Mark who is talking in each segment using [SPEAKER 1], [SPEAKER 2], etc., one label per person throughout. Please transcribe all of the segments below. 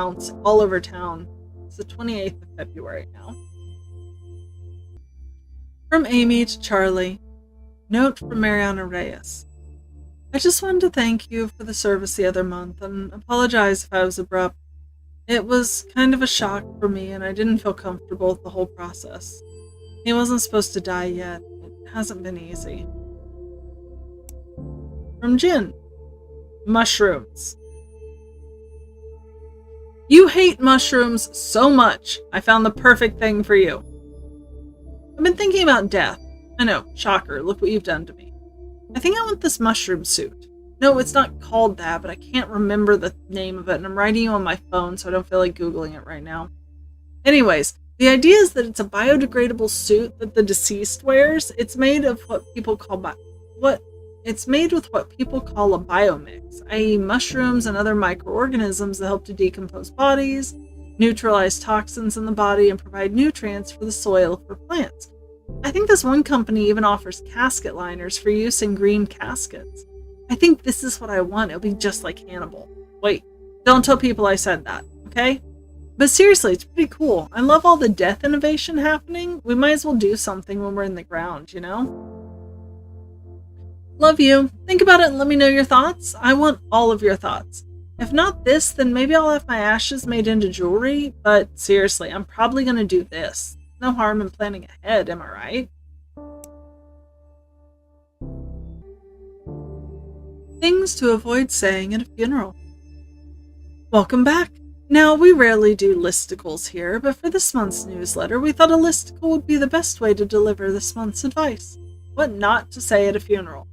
[SPEAKER 1] bounce all over town. It's the 28th of February now. From Amy to Charlie. Note from Mariana Reyes. I just wanted to thank you for the service the other month and apologize if I was abrupt. It was kind of a shock for me and I didn't feel comfortable with the whole process. He wasn't supposed to die yet. It hasn't been easy. From Jin. Mushrooms. You hate mushrooms so much. I found the perfect thing for you. I've been thinking about death. I know, shocker, look what you've done to me. I think I want this mushroom suit. No, it's not called that, but I can't remember the name of it, and I'm writing you on my phone, so I don't feel like Googling it right now. Anyways, the idea is that it's a biodegradable suit that the deceased wears. It's made of what people call It's made with what people call a biomix, i.e. mushrooms and other microorganisms that help to decompose bodies, neutralize toxins in the body, and provide nutrients for the soil for plants. I think this one company even offers casket liners for use in green caskets. I think this is what I want. It'll be just like Hannibal. Wait, don't tell people I said that, okay? But seriously, it's pretty cool. I love all the death innovation happening. We might as well do something when we're in the ground, you know? Love you. Think about it and let me know your thoughts. I want all of your thoughts. If not this, then maybe I'll have my ashes made into jewelry, but seriously, I'm probably going to do this. No harm in planning ahead, am I right? Things to avoid saying at a funeral. Welcome back. Now, we rarely do listicles here, but for this month's newsletter, we thought a listicle would be the best way to deliver this month's advice. What not to say at a funeral.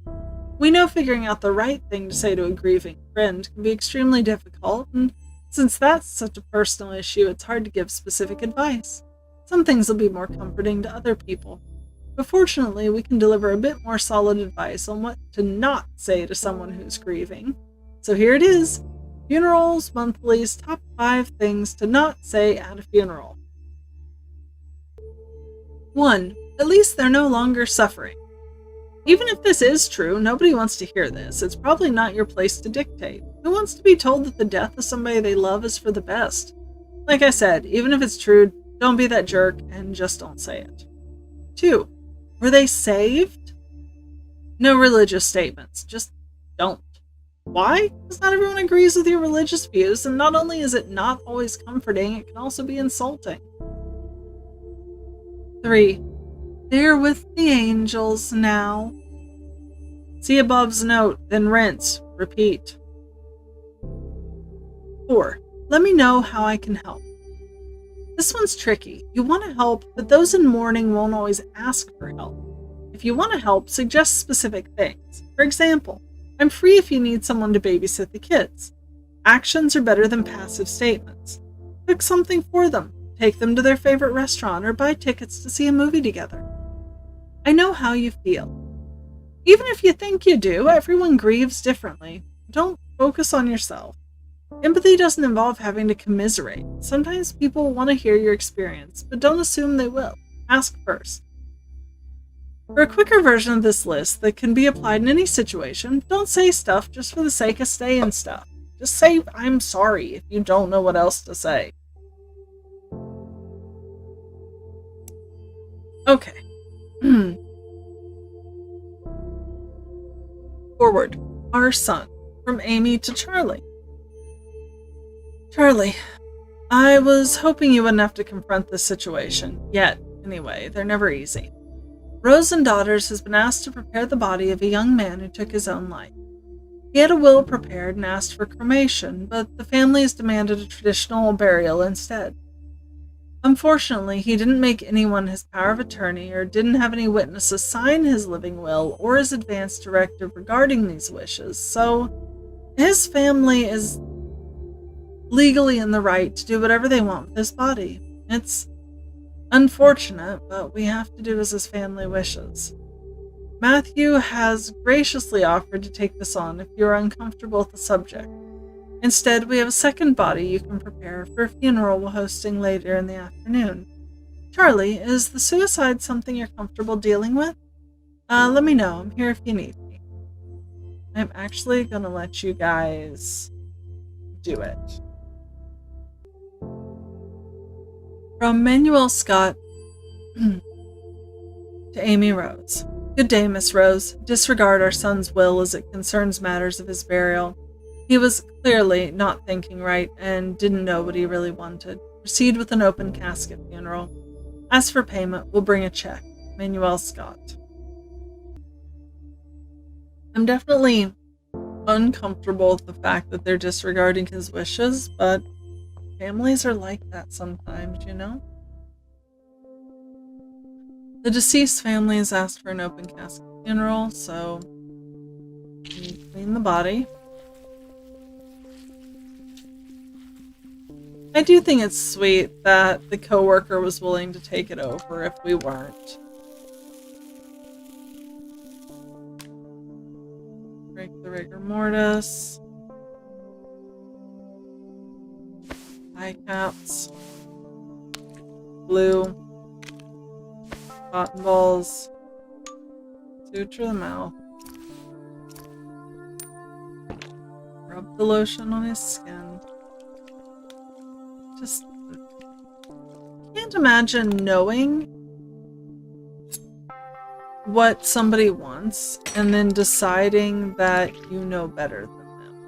[SPEAKER 1] We know figuring out the right thing to say to a grieving friend can be extremely difficult, and since that's such a personal issue, it's hard to give specific advice. Some things will be more comforting to other people. But fortunately, we can deliver a bit more solid advice on what to not say to someone who's grieving. So here it is. Funerals Monthly's top 5 things to not say at a funeral. 1. At least they're no longer suffering. Even if this is true, nobody wants to hear this. It's probably not your place to dictate. Who wants to be told that the death of somebody they love is for the best? Like I said, even if it's true, don't be that jerk and just don't say it. 2. Were they saved? No religious statements. Just don't. Why? Because not everyone agrees with your religious views, and not only is it not always comforting, it can also be insulting. 3. They're with the angels now. See above's note, then rinse. Repeat. 4. Let me know how I can help. This one's tricky. You want to help, but those in mourning won't always ask for help. If you want to help, suggest specific things. For example, I'm free if you need someone to babysit the kids. Actions are better than passive statements. Cook something for them. Take them to their favorite restaurant or buy tickets to see a movie together. I know how you feel. Even if you think you do, everyone grieves differently. Don't focus on yourself. Empathy doesn't involve having to commiserate. Sometimes people want to hear your experience, but don't assume they will. Ask first. For a quicker version of this list that can be applied in any situation, don't say stuff just for the sake of saying stuff. Just say, I'm sorry, if you don't know what else to say. Okay. Forward. Our son. From Amy to Charlie. Charlie, I was hoping you wouldn't have to confront this situation. Yet, anyway, they're never easy. Rose and Daughters has been asked to prepare the body of a young man who took his own life. He had a will prepared and asked for cremation, but the family has demanded a traditional burial instead. Unfortunately, he didn't make anyone his power of attorney or didn't have any witnesses sign his living will or his advance directive regarding these wishes, so his family is legally in the right to do whatever they want with his body. It's unfortunate, but we have to do as his family wishes. Matthew has graciously offered to take this on if you are uncomfortable with the subject. Instead, we have a second body you can prepare for a funeral we're hosting later in the afternoon. Charlie, is the suicide something you're comfortable dealing with? Let me know. I'm here if you need me. I'm actually going to let you guys do it. From Manuel Scott to Amy Rose. Good day, Miss Rose. Disregard our son's will as it concerns matters of his burial. He was clearly not thinking right and didn't know what he really wanted. Proceed with an open casket funeral. As for payment, we'll bring a check. Manuel Scott. I'm definitely uncomfortable with the fact that they're disregarding his wishes, but families are like that sometimes, you know? The deceased family has asked for an open casket funeral, so we clean the body. I do think it's sweet that the coworker was willing to take it over if we weren't. Break the rigor mortis. Eye caps. Blue. Cotton balls. Suture the mouth. Rub the lotion on his skin. Just can't imagine knowing what somebody wants and then deciding that you know better than them.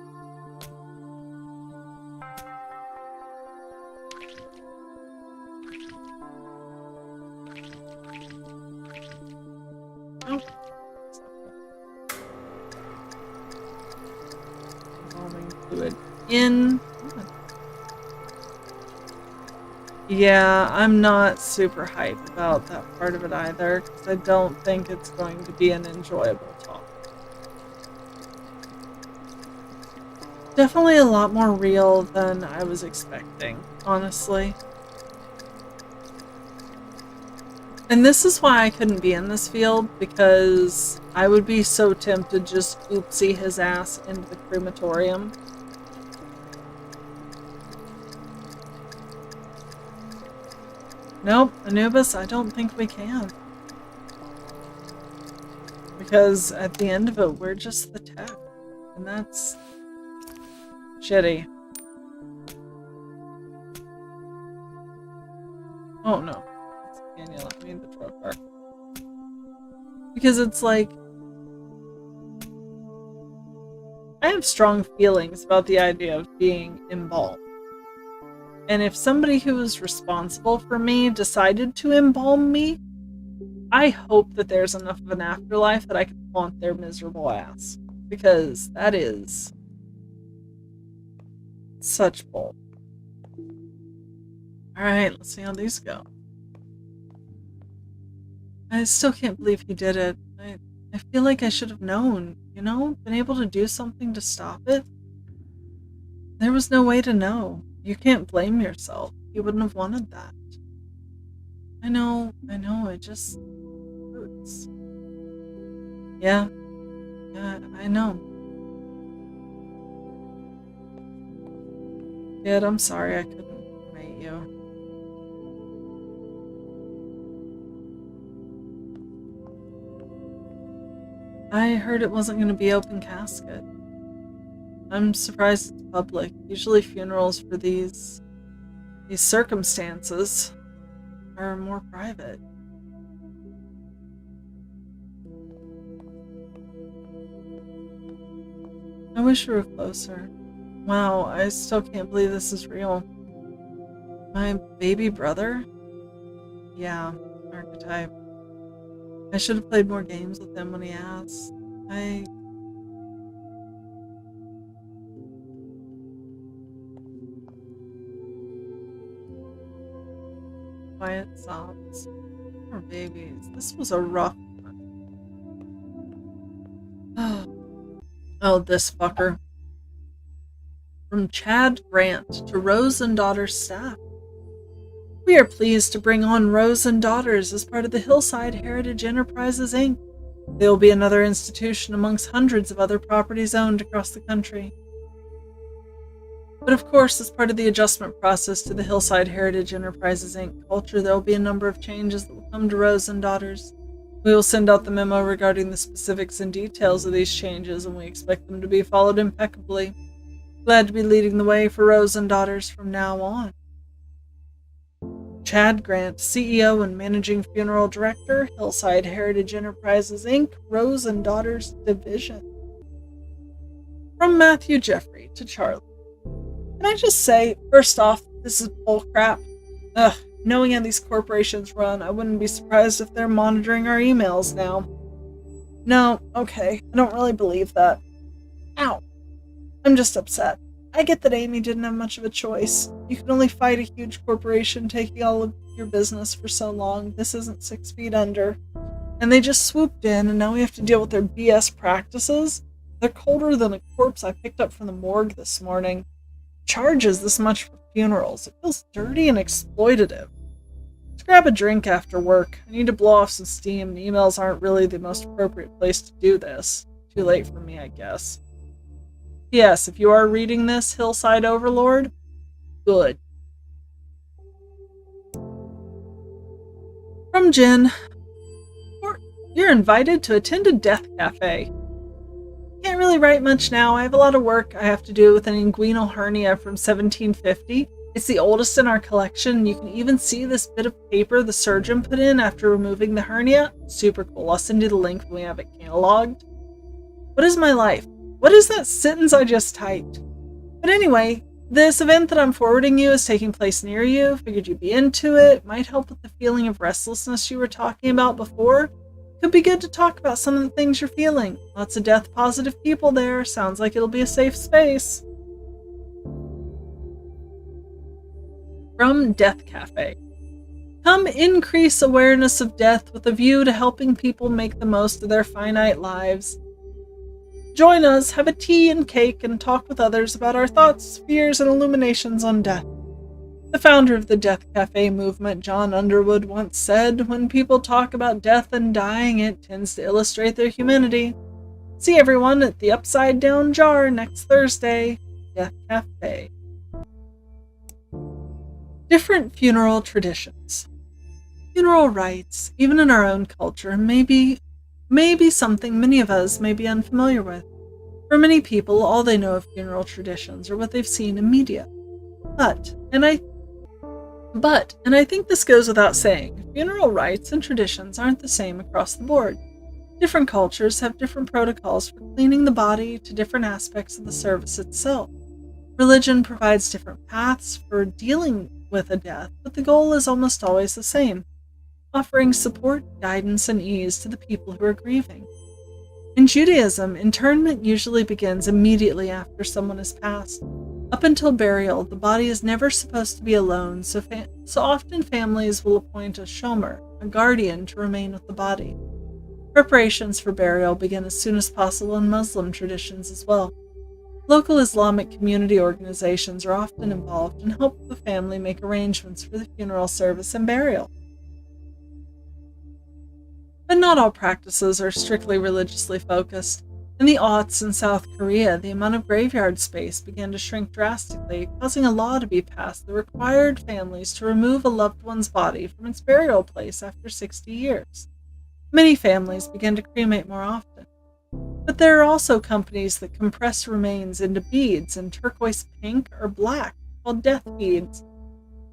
[SPEAKER 1] Oh. Embalming fluid in. Yeah, I'm not super hyped about that part of it either, because I don't think it's going to be an enjoyable talk. Definitely a lot more real than I was expecting, honestly. And this is why I couldn't be in this field, because I would be so tempted to just oopsie his ass into the crematorium. Nope, Anubis, I don't think we can. Because at the end of it, we're just the tech. And that's shitty. Oh no. It's a cannula. I need the trocar. Because it's like, I have strong feelings about the idea of being embalmed. And if somebody who was responsible for me decided to embalm me, I hope that there's enough of an afterlife that I can haunt their miserable ass. Because that is such bull. Alright, let's see how these go. I still can't believe he did it. I feel like I should have known, you know? Been able to do something to stop it. There was no way to know. You can't blame yourself. You wouldn't have wanted that. I know, it just hurts. Yeah, I know. Kid, I'm sorry I couldn't cremate you. I heard it wasn't going to be open casket. I'm surprised it's public. Usually funerals for these circumstances are more private. I wish we were closer. Wow, I still can't believe this is real. My baby brother? Yeah, archetype. I should have played more games with him when he asked. Quiet sobs. Poor babies. This was a rough one. Oh, this fucker. From Chad Grant to Rose and Daughters staff. We are pleased to bring on Rose and Daughters as part of the Hillside Heritage Enterprises, Inc. They will be another institution amongst hundreds of other properties owned across the country. But of course, as part of the adjustment process to the Hillside Heritage Enterprises, Inc. culture, there will be a number of changes that will come to Rose and Daughters. We will send out the memo regarding the specifics and details of these changes, and we expect them to be followed impeccably. Glad to be leading the way for Rose and Daughters from now on. Chad Grant, CEO and Managing Funeral Director, Hillside Heritage Enterprises, Inc., Rose and Daughters Division. From Matthew Jeffrey to Charlie. Can I just say, first off, this is bullcrap. Ugh, knowing how these corporations run, I wouldn't be surprised if they're monitoring our emails now. No, okay, I don't really believe that. Ow. I'm just upset. I get that Amy didn't have much of a choice. You can only fight a huge corporation taking all of your business for so long. This isn't 6 feet under. And they just swooped in, and now we have to deal with their BS practices. They're colder than a corpse I picked up from the morgue this morning. Charges this much for funerals. It feels dirty and exploitative. Let's grab a drink after work. I need to blow off some steam, and emails aren't really the most appropriate place to do this. Too late for me, I guess. Yes, if you are reading this, Hillside Overlord, good. From Jen, you're invited to attend a death cafe. Can't really write much now. I have a lot of work I have to do with an inguinal hernia from 1750. It's the oldest in our collection, and you can even see this bit of paper the surgeon put in after removing the hernia. Super cool. I'll send you the link when we have it cataloged. What is my life? What is that sentence I just typed? But anyway, this event that I'm forwarding you is taking place near you. Figured you'd be into it. Might help with the feeling of restlessness you were talking about before. Could be good to talk about some of the things you're feeling. Lots of death-positive people there. Sounds like it'll be a safe space. From Death Cafe. Come increase awareness of death with a view to helping people make the most of their finite lives. Join us, have a tea and cake, and talk with others about our thoughts, fears, and illuminations on death. The founder of the Death Cafe movement, John Underwood, once said, "When people talk about death and dying, it tends to illustrate their humanity." See everyone at the Upside Down Jar next Thursday. Death Cafe. Different funeral traditions. Funeral rites, even in our own culture, may be something many of us may be unfamiliar with. For many people, all they know of funeral traditions are what they've seen in media. But, and I think this goes without saying, funeral rites and traditions aren't the same across the board. Different cultures have different protocols for cleaning the body to different aspects of the service itself. Religion provides different paths for dealing with a death, but the goal is almost always the same: offering support, guidance, and ease to the people who are grieving. In Judaism, internment usually begins immediately after someone has passed. Up until burial, the body is never supposed to be alone, so often families will appoint a shomer, a guardian, to remain with the body. Preparations for burial begin as soon as possible in Muslim traditions as well. Local Islamic community organizations are often involved and help the family make arrangements for the funeral service and burial. But not all practices are strictly religiously focused. In the aughts in South Korea, the amount of graveyard space began to shrink drastically, causing a law to be passed that required families to remove a loved one's body from its burial place after 60 years. Many families began to cremate more often. But there are also companies that compress remains into beads in turquoise pink or black, called death beads.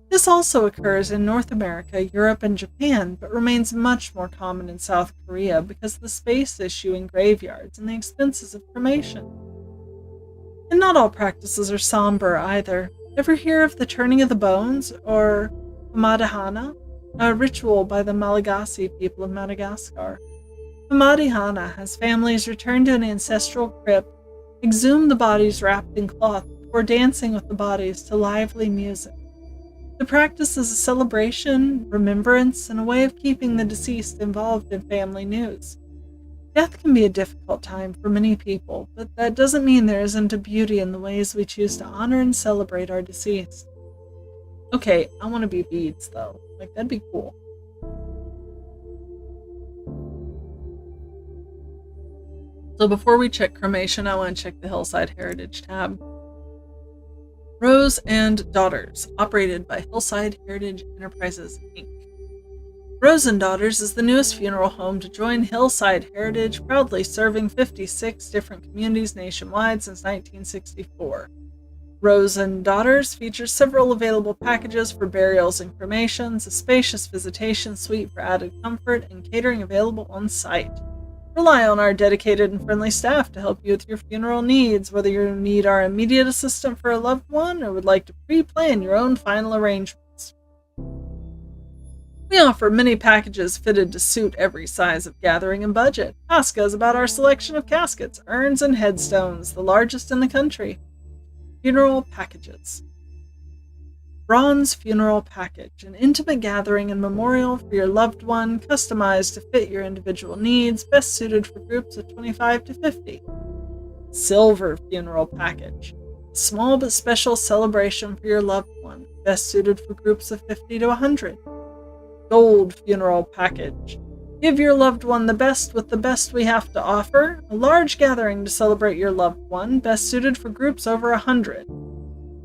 [SPEAKER 1] This also occurs in North America, Europe, and Japan, but remains much more common in South Korea because of the space issue in graveyards and the expenses of cremation. And not all practices are somber either. Ever hear of the turning of the bones, or Hamadihana, a ritual by the Malagasy people of Madagascar? Hamadihana has families return to an ancestral crypt, exhume the bodies wrapped in cloth before dancing with the bodies to lively music. The practice is a celebration, remembrance, and a way of keeping the deceased involved in family news. Death can be a difficult time for many people, but that doesn't mean there isn't a beauty in the ways we choose to honor and celebrate our deceased. Okay, I want to be beads, though. Like, that'd be cool. So before we check cremation, I want to check the Hillside Heritage tab. Rose and Daughters, operated by Hillside Heritage Enterprises, Inc. Rose and Daughters is the newest funeral home to join Hillside Heritage, proudly serving 56 different communities nationwide since 1964. Rose and Daughters features several available packages for burials and cremations, a spacious visitation suite for added comfort, and catering available on site. Rely on our dedicated and friendly staff to help you with your funeral needs, whether you need our immediate assistance for a loved one or would like to pre-plan your own final arrangements. We offer many packages fitted to suit every size of gathering and budget. Ask us about our selection of caskets, urns, and headstones, the largest in the country. Funeral packages. Bronze Funeral Package, an intimate gathering and memorial for your loved one, customized to fit your individual needs, best suited for groups of 25 to 50. Silver Funeral Package, a small but special celebration for your loved one, best suited for groups of 50 to 100. Gold Funeral Package, give your loved one the best with the best we have to offer, a large gathering to celebrate your loved one, best suited for groups over 100.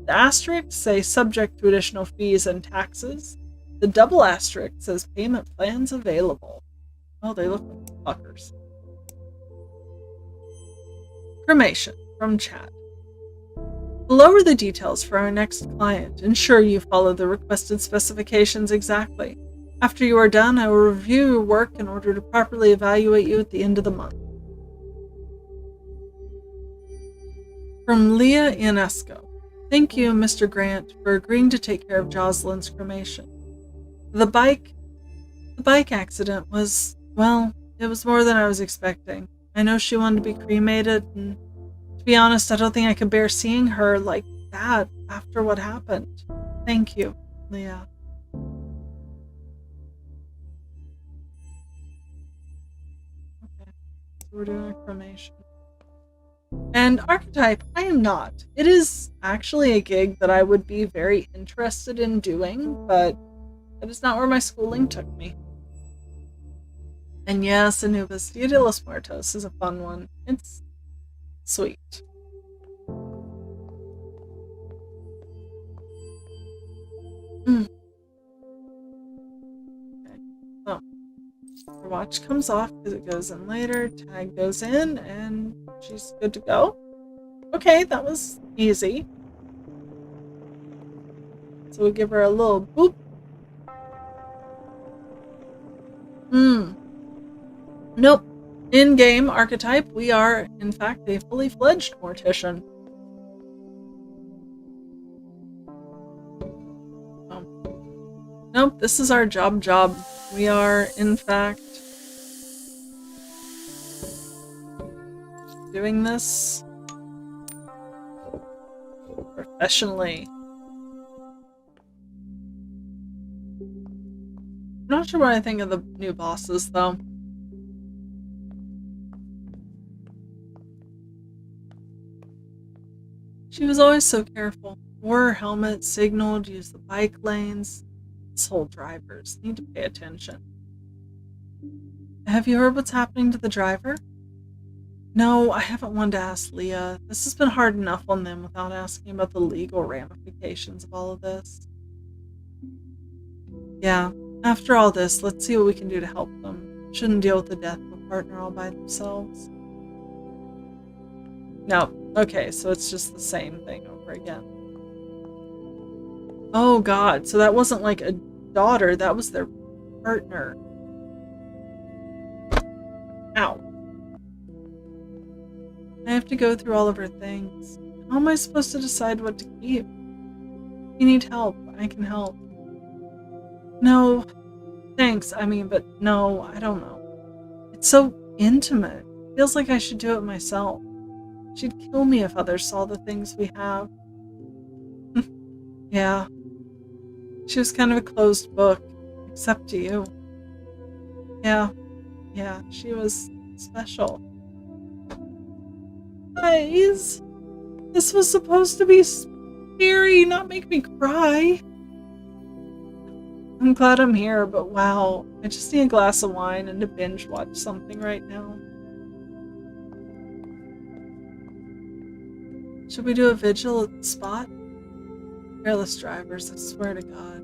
[SPEAKER 1] The asterisk say subject to additional fees and taxes. The double asterisk says payment plans available. Oh, they look like fuckers. Cremation from Chad. Below are the details for our next client. Ensure you follow the requested specifications exactly. After you are done, I will review your work in order to properly evaluate you at the end of the month. From Leah Ionesco. Thank you, Mr. Grant, for agreeing to take care of Jocelyn's cremation. The bike accident was, well, it was more than I was expecting. I know she wanted to be cremated, and to be honest, I don't think I could bear seeing her like that after what happened. Thank you, Leah. Okay, so we're doing a cremation. And archetype, I am not. It is actually a gig that I would be very interested in doing, but that is not where my schooling took me. And yes, Anubis, Dia de los Muertos is a fun one. It's sweet. Okay. So, her watch comes off because it goes in later. Tag goes in, and she's good to go. Okay, that was easy. So we give her a little boop. Nope. In-game archetype, we are, in fact, a fully fledged Mortician. Nope, this is our job. We are, in fact, doing this professionally. I'm not sure what I think of the new bosses, though. She was always so careful. Wore her helmet, signaled, used the bike lanes. Soul drivers need to pay attention. Have you heard what's happening to the driver? No, I haven't wanted to ask Leah. This has been hard enough on them without asking about the legal ramifications of all of this. Yeah, after all this, let's see what we can do to help them. Shouldn't deal with the death of a partner all by themselves. No, okay, so it's just the same thing over again. Oh god, so that wasn't like a daughter, that was their partner. Ow. I have to go through all of her things. How am I supposed to decide what to keep? If you need help, I can help. No, thanks, but no, I don't know. It's so intimate. It feels like I should do it myself. She'd kill me if others saw the things we have. Yeah. She was kind of a closed book, except to you. Yeah, she was special. Guys, this was supposed to be scary, not make me cry. I'm glad I'm here, but wow, I just need a glass of wine and to binge watch something right now. Should we do a vigil at the spot? Careless drivers, I swear to God.